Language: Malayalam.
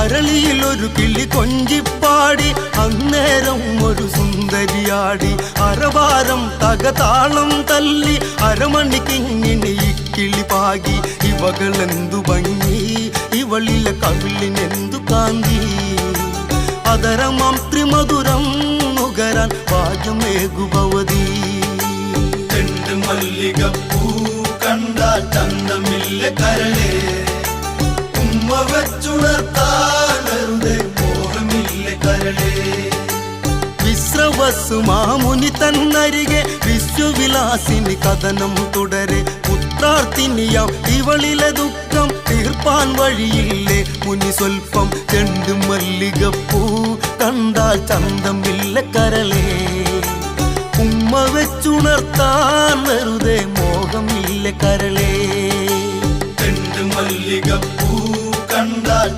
അരളിയിൽ ഒരു കിളി കൊഞ്ചിപ്പാടി അന്നേരം ഒരു സുന്ദരിയാടി അരവാരം തകതാളം തല്ലി അരമണിക്കിങ്ങിനെ ഇക്കിളി പാകി ഇവകളെന്തു ഭംഗി ഇവളിലെ കവിളിനെന്തു കാന്തി അതരമാം ത്രിമധുരം നുകരാൻ ഭാഗ്യമേകുഭവതി മല്ലികപ്പൂ കണ്ടാൽ ചന്തമില്ല കരളേ ഉമ്മ വെച്ചുണർത്താനരുതേ മോഹമില്ല കരളേ വിശ്രവസ്സു മാമുനി തന്നരികെ വിശ്വവിലാസിനി കഥനം തുടരെ പുത്രാർത്ഥിനിയാം ഇവളിലെ ദുഃഖം തീർപ്പാൻ വഴിയില്ലേ മുനി സ്വൽപ്പം ചെണ്ടു മല്ലികപ്പൂ കണ്ടാൽ ചന്തമില്ല കരളേ ഉമ്മ വെച്ചുണർത്താൻ വെറുതെ മോഹമില്ല കരളേ മല്ലികപ്പൂ കണ്ടാൽ